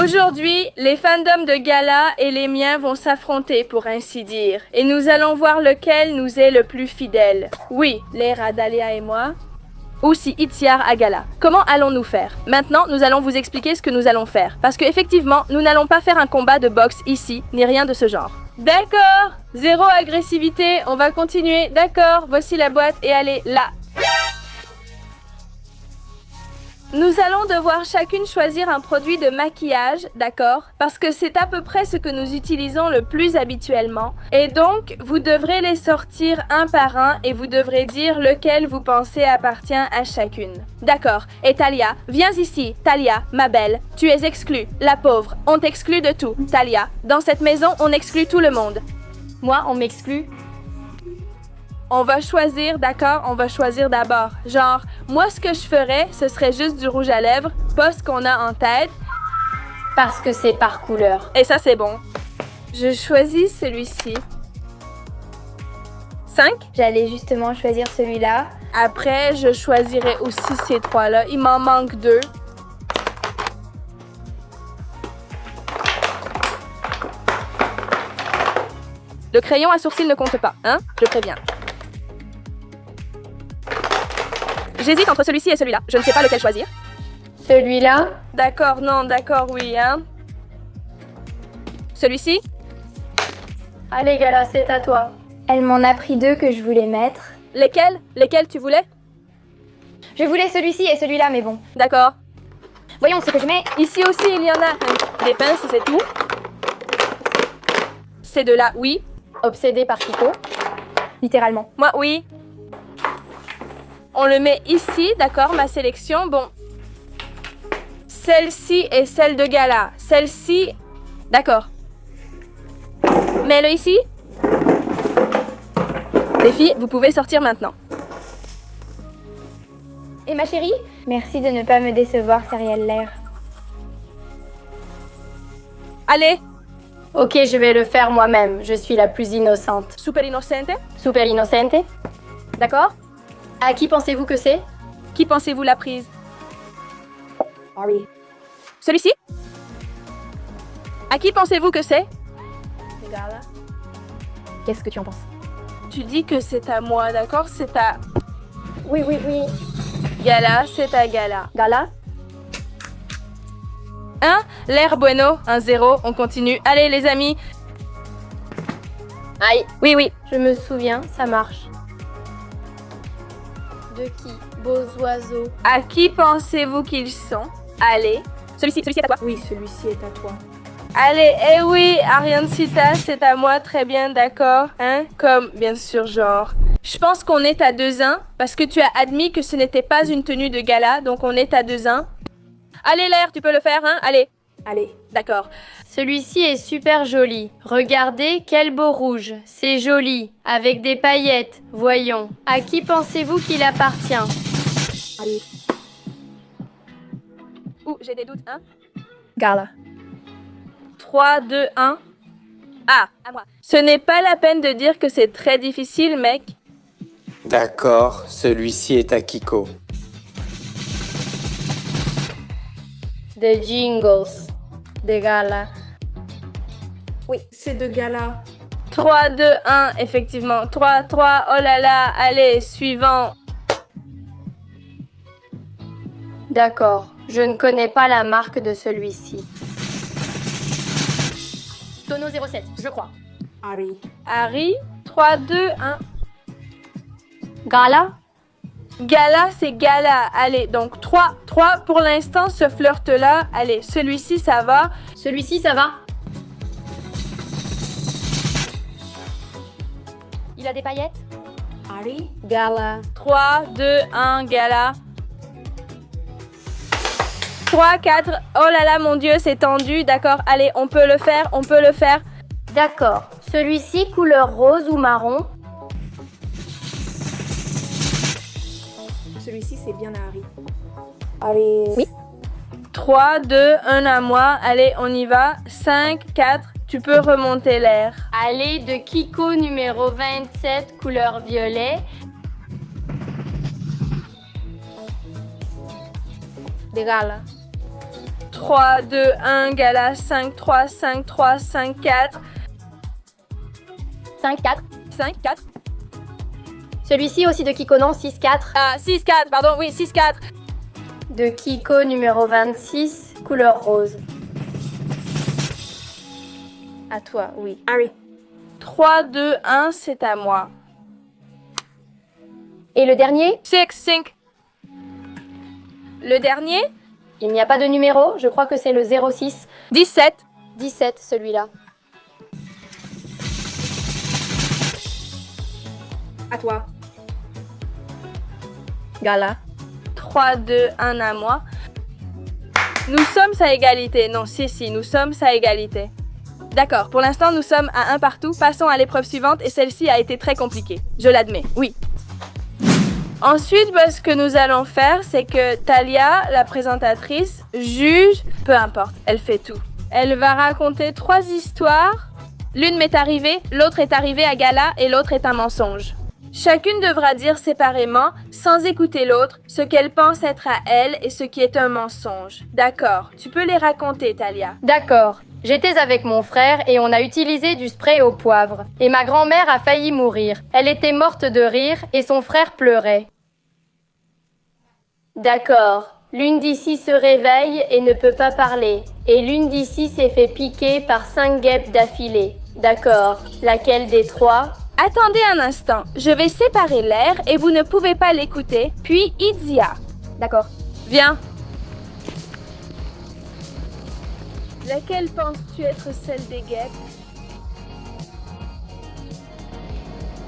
Aujourd'hui, les fandoms de Gala et les miens vont s'affronter pour ainsi dire. Et nous allons voir lequel nous est le plus fidèle. Oui, l'air à Dahlia et moi. Ou si Itziar à Gala. Comment allons-nous faire? Maintenant, nous allons vous expliquer ce que nous allons faire. Parce que effectivement, nous n'allons pas faire un combat de boxe ici, ni rien de ce genre. D'accord, zéro agressivité, on va continuer. D'accord, voici la boîte et allez, là. Nous allons devoir chacune choisir un produit de maquillage, d'accord? Parce que c'est à peu près ce que nous utilisons le plus habituellement. Et donc, vous devrez les sortir un par un et vous devrez dire lequel vous pensez appartient à chacune. D'accord. Et Talia, viens ici. Talia, ma belle, tu es exclue. La pauvre, on t'exclut de tout. Talia, dans cette maison, on exclut tout le monde. Moi, on m'exclut. On va choisir, d'accord? On va choisir d'abord. Genre, moi, ce que je ferais, ce serait juste du rouge à lèvres, pas ce qu'on a en tête. Parce que c'est par couleur. Et ça, c'est bon. Je choisis celui-ci. 5. J'allais justement choisir celui-là. Après, je choisirai aussi ces trois-là. Il m'en manque 2. Le crayon à sourcils ne compte pas, hein? Je préviens. J'hésite entre celui-ci et celui-là. Je ne sais pas lequel choisir. Celui-là? D'accord, non, d'accord, oui, hein? Celui-ci? Allez, Gala, c'est à toi. Elle m'en a pris 2 que je voulais mettre. Lesquels? Lesquels tu voulais? Je voulais celui-ci et celui-là, mais bon. D'accord. Voyons ce que je mets. Ici aussi, il y en a. Des pinces, c'est tout. Ces deux-là, oui. Obsédé par Kiko. Littéralement. Moi, oui. On le met ici, d'accord, ma sélection. Bon. Celle-ci et celle de Gala. Celle-ci, d'accord. Mets-le ici. Les filles, vous pouvez sortir maintenant. Et ma chérie? Merci de ne pas me décevoir, Céréale Lair. Allez. Ok, je vais le faire moi-même. Je suis la plus innocente. Super innocente. Super innocente. D'accord. À qui pensez-vous que c'est? Qui pensez-vous l'a prise? Harry. Celui-ci? À qui pensez-vous que c'est? Gala. Qu'est-ce que tu en penses? Tu dis que c'est à moi, d'accord? C'est à Oui. Gala, c'est à Gala. Gala? 1, l'air bueno, 1-0, on continue. Allez les amis. Aïe. Oui. Je me souviens, ça marche. De qui? Beaux oiseaux. À qui pensez-vous qu'ils sont? Allez. Celui-ci est à toi? Oui, celui-ci est à toi. Allez, eh oui, Ariane Sita, c'est à moi, très bien, d'accord. Hein? Comme, bien sûr, genre. Je pense qu'on est à 2-1, parce que tu as admis que ce n'était pas une tenue de gala, donc on est à 2-1. Allez, l'air, tu peux le faire, hein? Allez. Allez. D'accord. Celui-ci est super joli. Regardez quel beau rouge. C'est joli, avec des paillettes. Voyons. À qui pensez-vous qu'il appartient? Allez. Ouh, j'ai des doutes, hein? Gala. 3, 2, 1. Ah, à moi. Ce n'est pas la peine de dire que c'est très difficile, mec. D'accord, celui-ci est à Kiko. The Jingles. De Gala. Oui, c'est de Gala. 3, 2, 1, effectivement. 3, oh là là, allez, suivant. D'accord. Je ne connais pas la marque de celui-ci. Tono 07, je crois. Harry. Harry, 3, 2, 1. Gala? Gala, c'est Gala. Allez, donc 3 pour l'instant, ce flirt-là. Allez, celui-ci, ça va. Celui-ci, ça va? Il a des paillettes? Harry. Gala. 3, 2, 1, Gala. 3, 4. Oh là là, mon Dieu, c'est tendu. D'accord, allez, on peut le faire. D'accord. Celui-ci, couleur rose ou marron? Celui-ci, c'est bien à Harry. Harry. Oui. 3, 2, 1 à moi. Allez, on y va. 5, 4. Tu peux remonter l'air. Allez, de Kiko numéro 27, couleur violet. De Gala. 3, 2, 1, Gala, 5, 3, 5, 3, 5, 4. 5, 4. 5, 4. Celui-ci aussi de Kiko, non? 6, 4. Ah, 6, 4, pardon, oui, 6, 4. De Kiko numéro 26, couleur rose. À toi, oui. Harry. 3, 2, 1, c'est à moi. Et le dernier? 6, 5. Le dernier? Il n'y a pas de numéro, je crois que c'est le 06. 17. 17, celui-là. À toi. Gala. 3, 2, 1 à moi. Nous sommes à égalité. Non, si, nous sommes à égalité. D'accord, pour l'instant, nous sommes à 1 partout. Passons à l'épreuve suivante et celle-ci a été très compliquée. Je l'admets, oui. Ensuite, ce que nous allons faire, c'est que Talia, la présentatrice, juge, peu importe, elle fait tout. Elle va raconter 3 histoires. L'une m'est arrivée, l'autre est arrivée à Gala et l'autre est un mensonge. Chacune devra dire séparément, sans écouter l'autre, ce qu'elle pense être à elle et ce qui est un mensonge. D'accord, tu peux les raconter, Talia. D'accord. J'étais avec mon frère et on a utilisé du spray au poivre. Et ma grand-mère a failli mourir. Elle était morte de rire et son frère pleurait. D'accord. L'une d'ici se réveille et ne peut pas parler. Et l'une d'ici s'est fait piquer par 5 guêpes d'affilée. D'accord. Laquelle des 3? Attendez un instant, je vais séparer l'air et vous ne pouvez pas l'écouter, puis Itzia. D'accord. Viens. Laquelle penses-tu être celle des guêpes?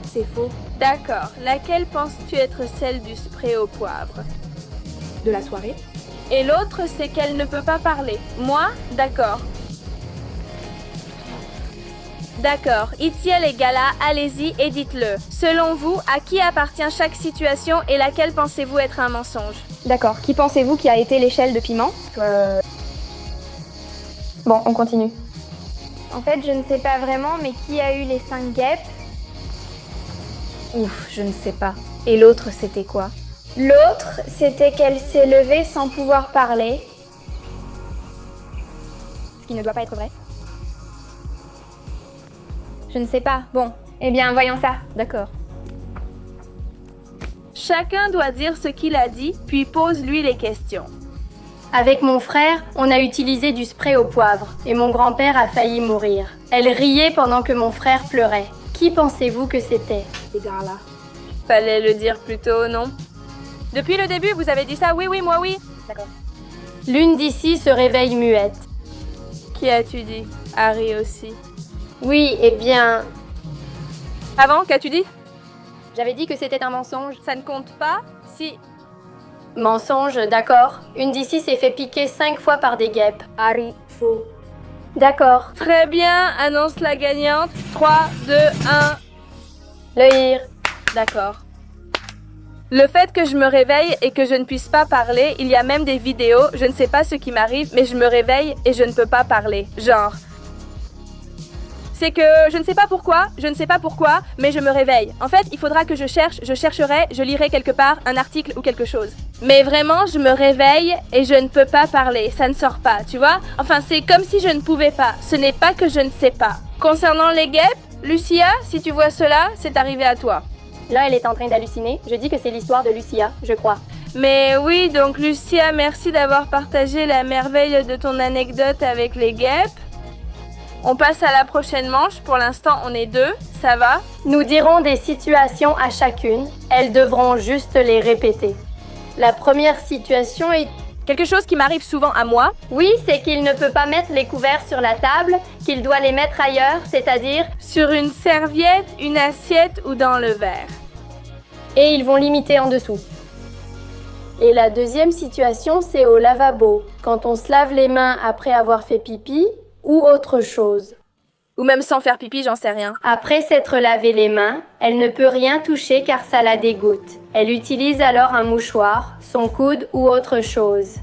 C'est faux. D'accord. Laquelle penses-tu être celle du spray au poivre? De la soirée. Et l'autre, c'est qu'elle ne peut pas parler. Moi? D'accord. D'accord. Itziel et Gala, allez-y et dites-le. Selon vous, à qui appartient chaque situation et laquelle pensez-vous être un mensonge? D'accord. Qui pensez-vous qui a été l'échelle de piment? Bon, on continue. En fait, je ne sais pas vraiment, mais qui a eu les 5 guêpes? Ouf, je ne sais pas. Et l'autre, c'était quoi? L'autre, c'était qu'elle s'est levée sans pouvoir parler. Ce qui ne doit pas être vrai. Je ne sais pas. Bon, eh bien, voyons ça. D'accord. Chacun doit dire ce qu'il a dit, puis pose-lui les questions. Avec mon frère, on a utilisé du spray au poivre et mon grand-père a failli mourir. Elle riait pendant que mon frère pleurait. Qui pensez-vous que c'était? C'est Gala. Fallait le dire plus tôt, non? Depuis le début, vous avez dit ça? Oui, oui, moi oui. D'accord. L'une d'ici se réveille muette. Qui as-tu dit? Harry aussi. Oui, eh bien, Avant, qu'as-tu dit? j'avais dit que c'était un mensonge. Ça ne compte pas? Si. Mensonge, d'accord. Une d'ici s'est fait piquer 5 fois par des guêpes. Harry. Faux. D'accord. Très bien, annonce la gagnante. 3, 2, 1. Le hir. D'accord. Le fait que je me réveille et que je ne puisse pas parler, il y a même des vidéos, je ne sais pas ce qui m'arrive, mais je me réveille et je ne peux pas parler. Genre. C'est que je ne sais pas pourquoi, mais je me réveille. En fait, il faudra que je chercherai, je lirai quelque part un article ou quelque chose. Mais vraiment, je me réveille et je ne peux pas parler, ça ne sort pas, tu vois? Enfin, c'est comme si je ne pouvais pas, ce n'est pas que je ne sais pas. Concernant les guêpes, Lucia, si tu vois cela, c'est arrivé à toi. Là, elle est en train d'halluciner. Je dis que c'est l'histoire de Lucia, je crois. Mais oui, donc Lucia, merci d'avoir partagé la merveille de ton anecdote avec les guêpes. On passe à la prochaine manche. Pour l'instant, on est 2. Ça va? Nous dirons des situations à chacune. Elles devront juste les répéter. La première situation est... Quelque chose qui m'arrive souvent à moi. Oui, c'est qu'il ne peut pas mettre les couverts sur la table, qu'il doit les mettre ailleurs, c'est-à-dire... Sur une serviette, une assiette ou dans le verre. Et ils vont limiter en dessous. Et la deuxième situation, c'est au lavabo, quand on se lave les mains après avoir fait pipi ou autre chose. Ou même sans faire pipi, j'en sais rien. Après s'être lavé les mains, elle ne peut rien toucher car ça la dégoûte. Elle utilise alors un mouchoir, son coude ou autre chose.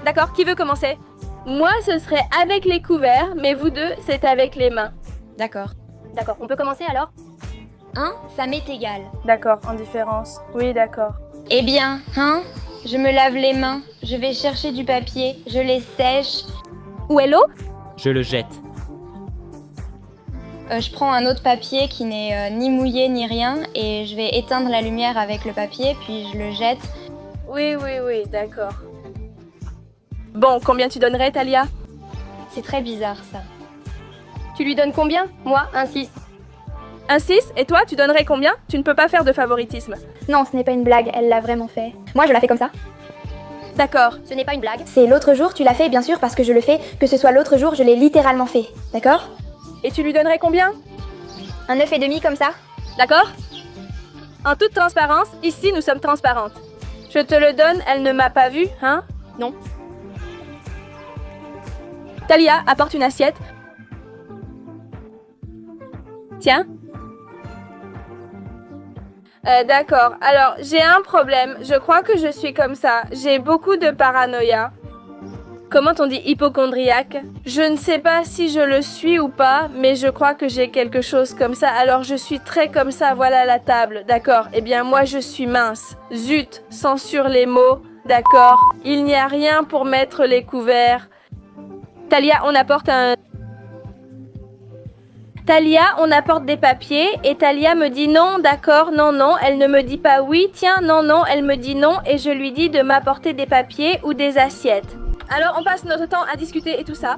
D'accord, qui veut commencer? Moi, ce serait avec les couverts, mais vous deux, c'est avec les mains. D'accord. D'accord, on peut commencer alors? 1, ça m'est égal. D'accord, en différence. Oui, d'accord. Eh bien, 1, Je me lave les mains, je vais chercher du papier, je les sèche. Où est l'eau? Je le jette. Je prends un autre papier qui n'est ni mouillé ni rien et je vais éteindre la lumière avec le papier, puis je le jette. Oui, d'accord. Bon, combien tu donnerais, Talia? C'est très bizarre ça. Tu lui donnes combien? Moi, un 6. Un 6? Et toi, tu donnerais combien? Tu ne peux pas faire de favoritisme. Non, ce n'est pas une blague, elle l'a vraiment fait. Moi, je la fais comme ça. D'accord. Ce n'est pas une blague. C'est l'autre jour, tu l'as fait, bien sûr, parce que je le fais. Que ce soit l'autre jour, je l'ai littéralement fait. D'accord? Et tu lui donnerais combien? Un 9,5 comme ça. D'accord? En toute transparence, ici, nous sommes transparentes. Je te le donne, elle ne m'a pas vu, hein? Non. Talia, apporte une assiette. Tiens. D'accord. Alors, j'ai un problème. Je crois que je suis comme ça. J'ai beaucoup de paranoïa. Comment on dit hypocondriaque? Je ne sais pas si je le suis ou pas, mais je crois que j'ai quelque chose comme ça. Alors, je suis très comme ça. Voilà la table. D'accord. Eh bien, moi, je suis mince. Zut, censure les mots. D'accord. Il n'y a rien pour mettre les couverts. Talia, on apporte des papiers et Talia me dit non, d'accord, non, elle ne me dit pas oui, tiens, non, elle me dit non et je lui dis de m'apporter des papiers ou des assiettes. Alors on passe notre temps à discuter et tout ça.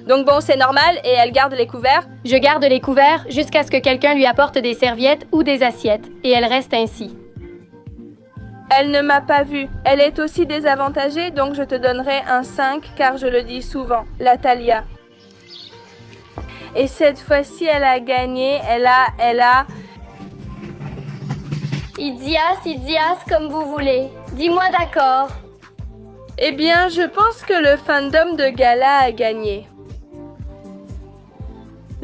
Donc bon, c'est normal et elle garde les couverts. Je garde les couverts jusqu'à ce que quelqu'un lui apporte des serviettes ou des assiettes, et elle reste ainsi. Elle ne m'a pas vue. Elle est aussi désavantagée, donc je te donnerai un 5 car je le dis souvent. La Talia. Et cette fois-ci, elle a gagné. Elle a... Idias, comme vous voulez. Dis-moi d'accord. Eh bien, je pense que le fandom de Gala a gagné.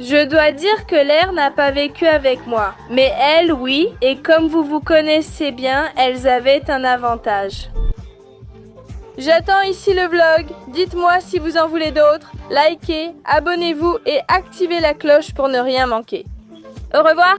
Je dois dire que Lair n'a pas vécu avec moi. Mais elle, oui. Et comme vous vous connaissez bien, elles avaient un avantage. J'attends ici le vlog. Dites-moi si vous en voulez d'autres. Likez, abonnez-vous et activez la cloche pour ne rien manquer. Au revoir!